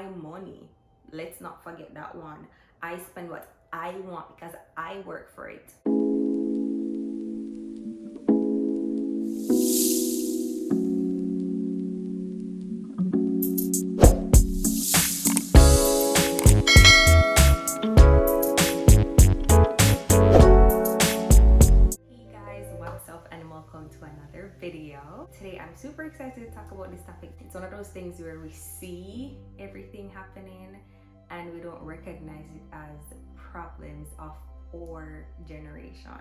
my money. Let's not forget that one. I spend what I want because I work for it. What's up and welcome to another video. Today I'm super excited to talk about this topic. It's one of those things where we see everything happening and we don't recognize it as problems of our generation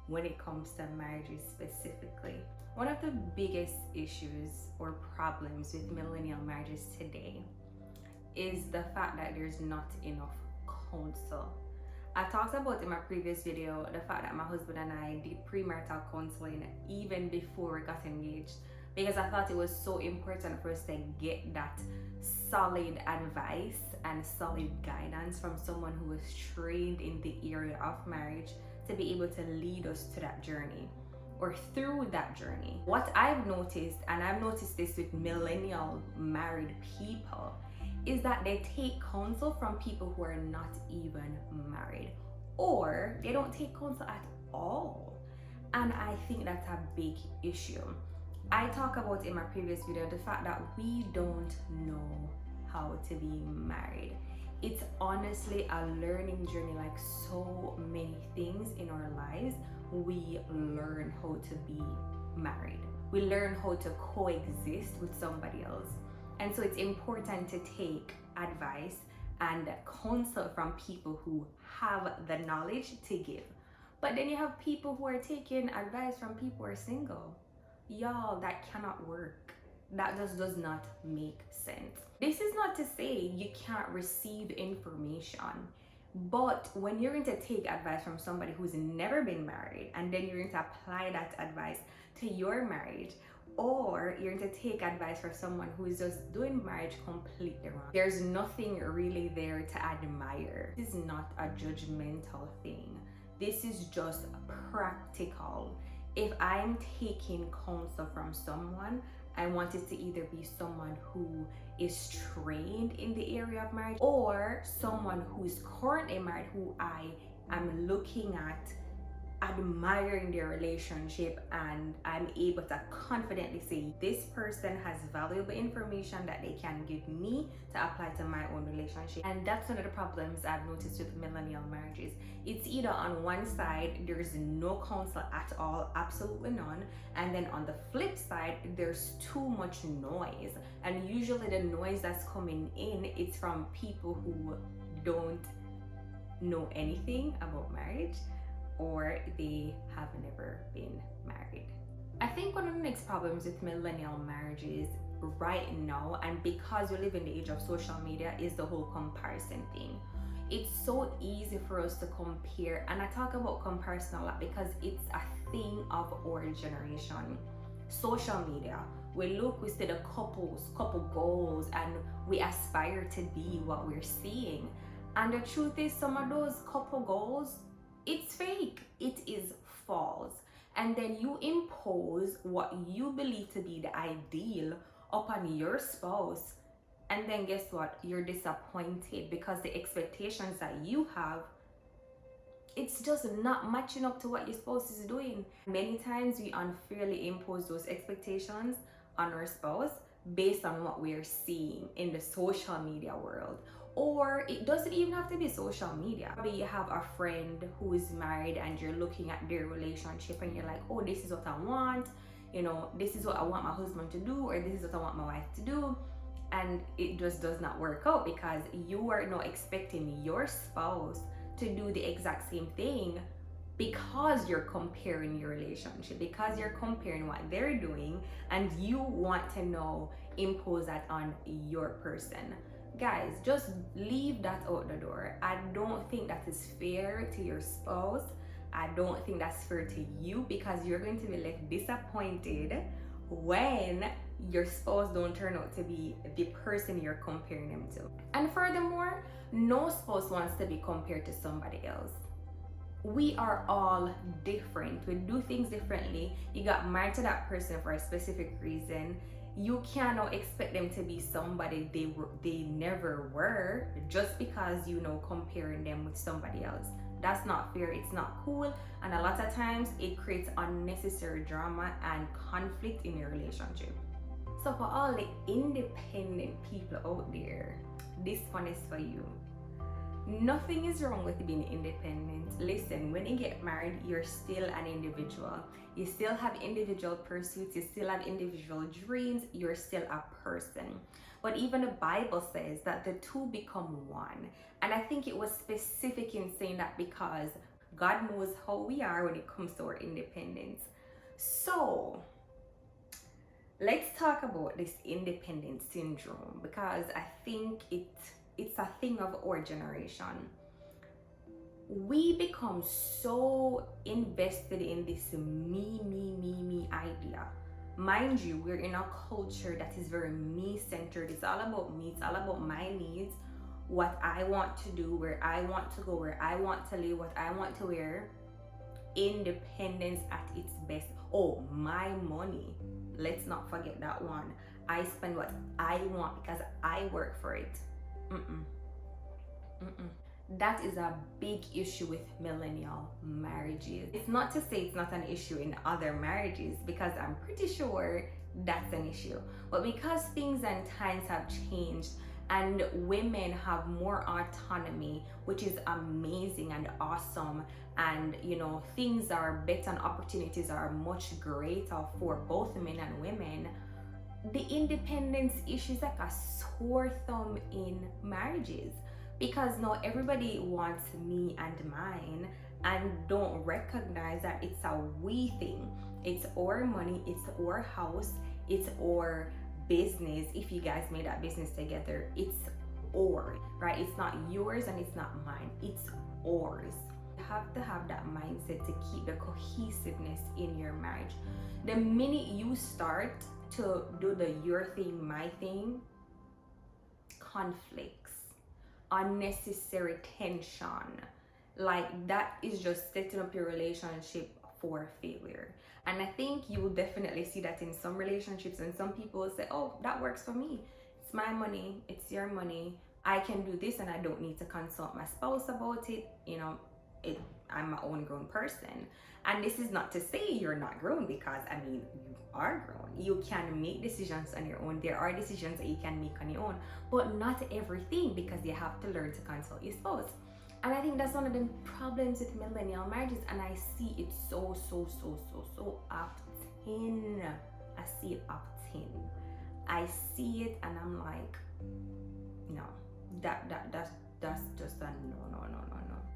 when it comes to marriages specifically. One of the biggest issues or problems with millennial marriages today is the fact that there's not enough counsel. I talked about in my previous video the fact that my husband and I did premarital counseling even before we got engaged, because I thought it was so important for us to get that solid advice and solid guidance from someone who was trained in the area of marriage to be able to lead us to that journey or through that journey. What I've noticed, and I've noticed this with millennial married people, is that they take counsel from people who are not even married, or they don't take counsel at all. And I think that's a big issue. I talk about in my previous video the fact that we don't know how to be married. It's honestly a learning journey, like so many things in our lives. We learn how to be married. We learn how to coexist with somebody else. And so it's important to take advice and counsel from people who have the knowledge to give. But then you have people who are taking advice from people who are single. Y'all, that cannot work. That just does not make sense. This is not to say you can't receive information, but when you're going to take advice from somebody who's never been married and then you're going to apply that advice to your marriage, or you're going to take advice from someone who is just doing marriage completely wrong, there's nothing really there to admire. This is not a judgmental thing. This is just practical. If I'm taking counsel from someone, I want it to either be someone who is trained in the area of marriage or someone who is currently married, who I am looking at, admiring their relationship, and I'm able to confidently say this person has valuable information that they can give me to apply to my own relationship. And that's one of the problems I've noticed with millennial marriages. It's either on one side there's no counsel at all, absolutely none, and then on the flip side there's too much noise. And usually the noise that's coming in, it's from people who don't know anything about marriage, or they have never been married. I think one of the next problems with millennial marriages right now, and because we live in the age of social media, is the whole comparison thing. It's so easy for us to compare, and I talk about comparison a lot because it's a thing of our generation. Social media, we look, we see the couple goals, and we aspire to be what we're seeing. And the truth is, some of those couple goals, it's fake, it is false. And then you impose what you believe to be the ideal upon your spouse, and then guess what? You're disappointed because the expectations that you have, it's just not matching up to what your spouse is doing. Many times we unfairly impose those expectations on our spouse based on what we are seeing in the social media world. Or it doesn't even have to be social media. Maybe you have a friend who is married and you're looking at their relationship and you're like, oh, this is what I want, this is what I want my husband to do, or this is what I want my wife to do. And it just does not work out because you are not expecting your spouse to do the exact same thing, because you're comparing your relationship, because you're comparing what they're doing, and you want to impose that on your person. Guys, just leave that out the door. I don't think that is fair to your spouse. I don't think that's fair to you, because you're going to be left disappointed when your spouse don't turn out to be the person you're comparing them to. And furthermore, no spouse wants to be compared to somebody else. We are all different. We do things differently. You got married to that person for a specific reason. You cannot expect them to be somebody they never were, just because comparing them with somebody else. That's not fair, it's not cool, and a lot of times it creates unnecessary drama and conflict in your relationship. So for all the independent people out there, this one is for you. Nothing is wrong with being independent. Listen, when you get married, you're still an individual. You still have individual pursuits, you still have individual dreams, you're still a person. But even the Bible says that the two become one. And I think it was specific in saying that because God knows how we are when it comes to our independence. So let's talk about this independence syndrome, because I think it's a thing of our generation. We become so invested in this me idea. Mind you, we're in a culture that is very me-centered. It's all about me, it's all about my needs, what I want to do, where I want to go, where I want to live, what I want to wear. Independence at its best. Oh, my money. Let's not forget that one. I spend what I want because I work for it. That is a big issue with millennial marriages. It's not to say it's not an issue in other marriages, because I'm pretty sure that's an issue. But because things and times have changed and women have more autonomy, which is amazing and awesome, and things are better and opportunities are much greater for both men and women, the independence issue is like a sore thumb in marriages, because now everybody wants me and mine and don't recognize that it's a we thing. It's our money, it's our house, it's our business. If you guys made that business together, it's ours, right? It's not yours and it's not mine, it's ours. You have to have that mindset to keep the cohesiveness in your marriage. The minute you start to do the your thing, my thing, conflicts, unnecessary tension, like that is just setting up your relationship for failure. And I think you will definitely see that in some relationships, and some people will say, oh, that works for me, it's my money, it's your money, I can do this and I don't need to consult my spouse about it. I'm my own grown person. And this is not to say you're not grown, because you are grown. You can make decisions on your own. There are decisions that you can make on your own, but not everything, because you have to learn to consult your spouse. And I think that's one of the problems with millennial marriages, and I see it so often. I see it often. I see it and I'm like, no, that's just a no.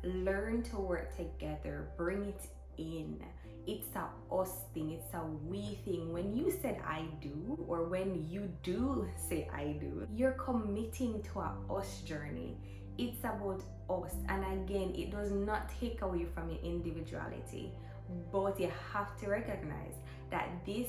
Learn to work together, bring it in. It's a us thing, it's a we thing. When you said I do, or when you do say I do, you're committing to a us journey. It's about us. And again, it does not take away from your individuality, but you have to recognize that this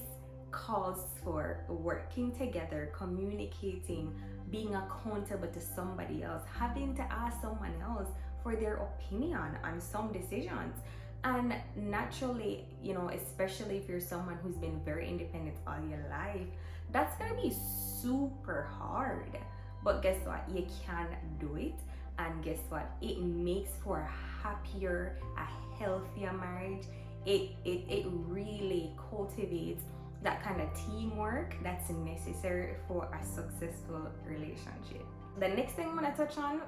calls for working together, communicating, being accountable to somebody else, having to ask someone else for their opinion on some decisions. And naturally, especially if you're someone who's been very independent all your life, that's gonna be super hard. But guess what? You can do it. And guess what? It makes for a happier, a healthier marriage. It really cultivates that kind of teamwork that's necessary for a successful relationship. The next thing I'm gonna touch on,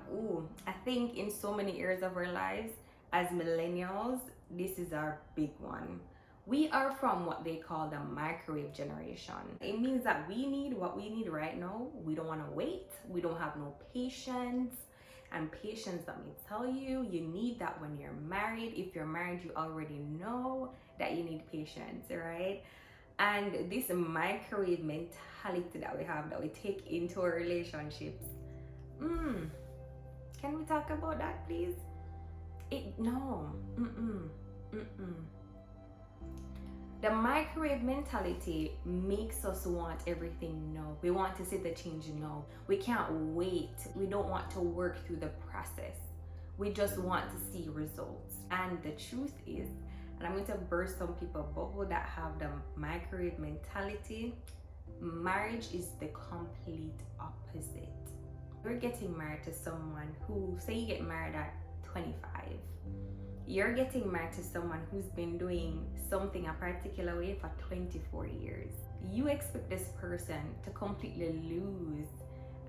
I think in so many areas of our lives as millennials, this is our big one. We are from what they call the microwave generation. It means that we need what we need right now. We don't want to wait. We don't have no patience. And patience, let me tell you, you need that when you're married. If you're married, you already know that you need patience, right? And this microwave mentality that we have, that we take into our relationships, can we talk about that, please? The microwave mentality makes us want everything now. We want to see the change now. We can't wait. We don't want to work through the process. We just want to see results. And the truth is, and I'm going to burst some people's bubble that have the microwave mentality, Marriage is the complete opposite. You're getting married to someone who, say you get married at 25, you're getting married to someone who's been doing something a particular way for 24 years. You expect this person to completely lose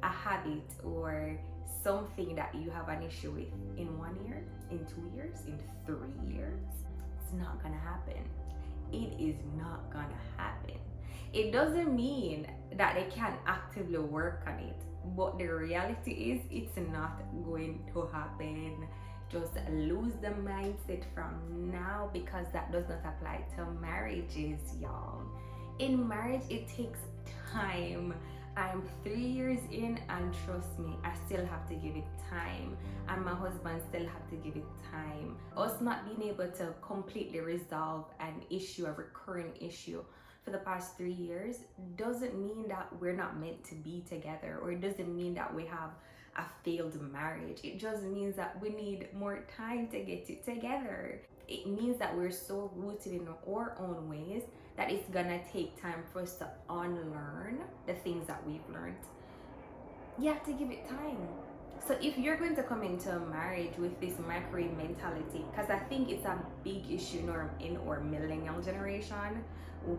a habit or something that you have an issue with in 1 year, in 2 years, in 3 years. It's not gonna happen. It is not gonna happen. It doesn't mean that they can't actively work on it, but the reality is it's not going to happen. Just lose the mindset from now, because that does not apply to marriages, y'all. In marriage, it takes time. I'm 3 years in, and trust me, I still have to give it time, and my husband still have to give it time. Us not being able to completely resolve an issue, a recurring issue for the past 3 years, doesn't mean that we're not meant to be together, or it doesn't mean that we have a failed marriage. It just means that we need more time to get it together. It means that we're so rooted in our own ways that it's gonna take time for us to unlearn the things that we've learned. You have to give it time. So if you're going to come into a marriage with this microwave mentality, because I think it's a big issue in our millennial generation,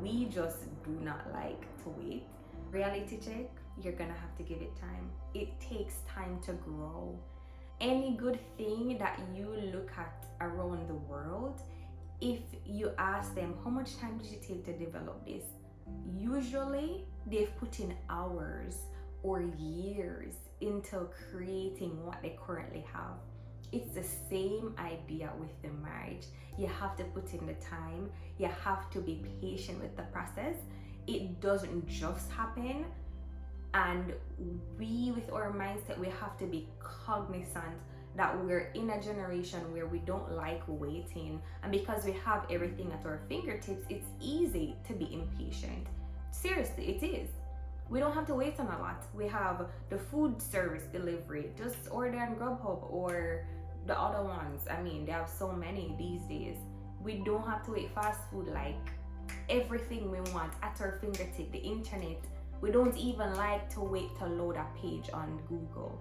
we just do not like to wait. Reality check, you're gonna have to give it time. It takes time to grow. Any good thing that you look at around the world, if you ask them how much time did you take to develop this, usually they've put in hours or years into creating what they currently have. It's the same idea with the marriage. You have to put in the time, you have to be patient with the process. It doesn't just happen. And we, with our mindset, we have to be cognizant that we're in a generation where we don't like waiting, and because we have everything at our fingertips, it's easy to be impatient. Seriously, it is. We don't have to wait on a lot. We have the food service delivery, just order on Grubhub or the other ones. I mean, they have so many these days. We don't have to wait. Fast food, like everything we want at our fingertip, the internet. We don't even like to wait to load a page on Google.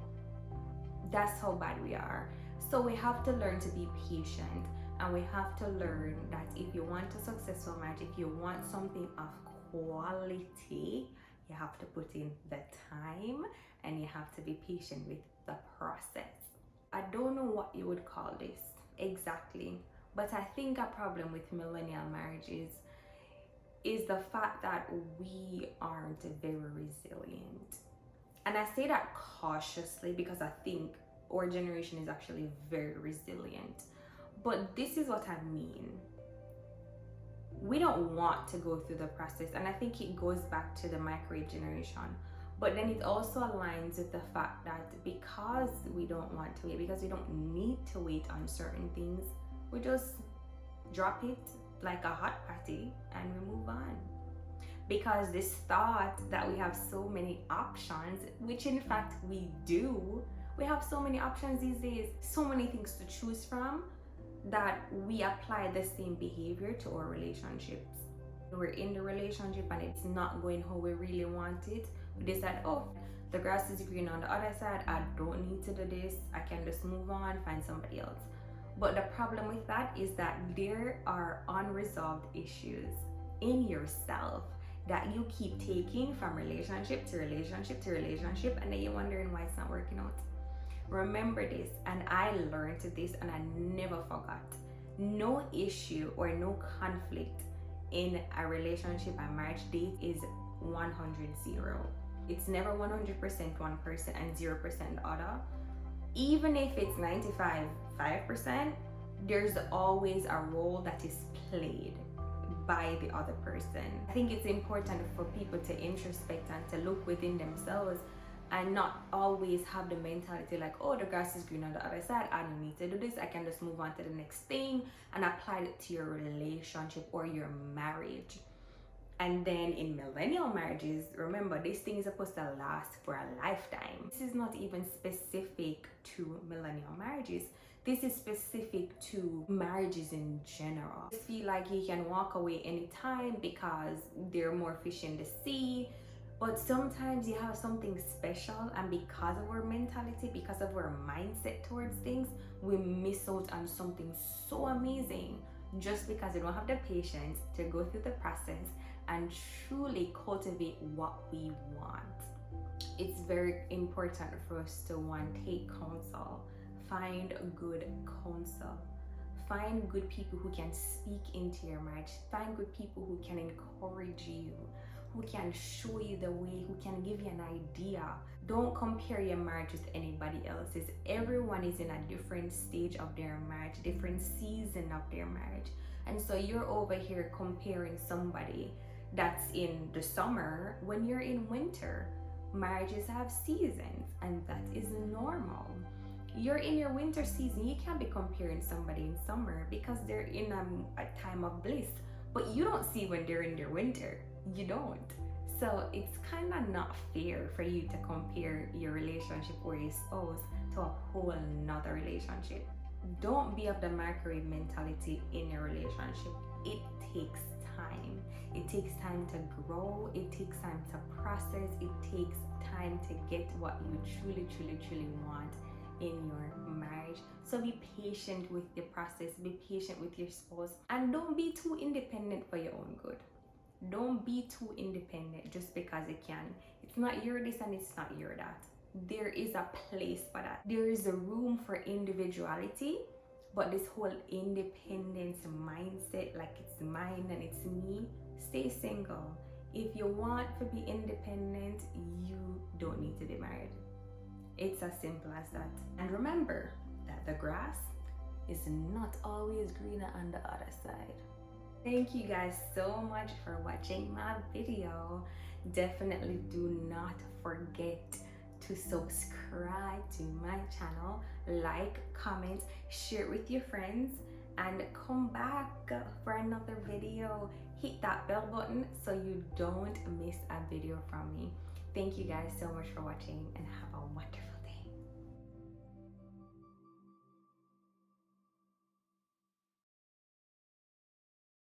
That's how bad we are. So we have to learn to be patient, and we have to learn that if you want a successful marriage, if you want something of quality, you have to put in the time, and you have to be patient with the process. I don't know what you would call this exactly, but I think a problem with millennial marriages is the fact that we aren't very resilient. And I say that cautiously because I think our generation is actually very resilient. But this is what I mean. We don't want to go through the process, and I think it goes back to the microwave generation. But then it also aligns with the fact that because we don't want to wait, because we don't need to wait on certain things, we just drop it like a hot patty and we move on. Because this thought that we have so many options, which in fact we do, we have so many options these days, so many things to choose from, that we apply the same behavior to our relationships. We're in the relationship and it's not going how we really want it. We decide, oh, the grass is green on the other side, I don't need to do this, I can just move on, find somebody else. But the problem with that is that there are unresolved issues in yourself that you keep taking from relationship to relationship to relationship, and then you're wondering why it's not working out. Remember this, and I learned this and I never forgot. No issue or no conflict in a relationship and marriage date is 100-0. It's never 100% one person and 0% the other. Even if it's 95-5%, there's always a role that is played by the other person. I think it's important for people to introspect and to look within themselves and not always have the mentality like, oh, the grass is green on the other side, I don't need to do this, I can just move on to the next thing, and apply it to your relationship or your marriage. And then in millennial marriages, remember, this thing is supposed to last for a lifetime. This is not even specific to millennial marriages. This is specific to marriages in general. I feel like you can walk away anytime because there are more fish in the sea. But sometimes you have something special, and because of our mentality, because of our mindset towards things, we miss out on something so amazing just because we don't have the patience to go through the process and truly cultivate what we want. It's very important for us to take counsel, find good counsel, find good people who can speak into your marriage, find good people who can encourage you, who can show you the way, who can give you an idea. Don't compare your marriage with anybody else's. Everyone is in a different stage of their marriage, different season of their marriage. And so you're over here comparing somebody that's in the summer when you're in winter. Marriages have seasons, and that is normal. You're in your winter season, you can't be comparing somebody in summer because they're in a time of bliss, but you don't see when they're in their winter. You don't. So it's kind of not fair for you to compare your relationship or your spouse to a whole nother relationship. Don't be of the microwave mentality in your relationship. It takes time. It takes time to grow. It takes time to process. It takes time to get what you truly want in your marriage. So be patient with the process. Be patient with your spouse, and don't be too independent for your own good. Don't be too independent just because you can. It's not your this and it's not your that. There is a place for that. There is a room for individuality, but this whole independence mindset, like it's mine and it's me, stay single. If you want to be independent, you don't need to be married. It's as simple as that. And remember that the grass is not always greener on the other side. Thank you guys so much for watching my video. Definitely do not forget to subscribe to my channel, like, comment, share it with your friends, and come back for another video. Hit that bell button so you don't miss a video from me. Thank you guys so much for watching, and have a wonderful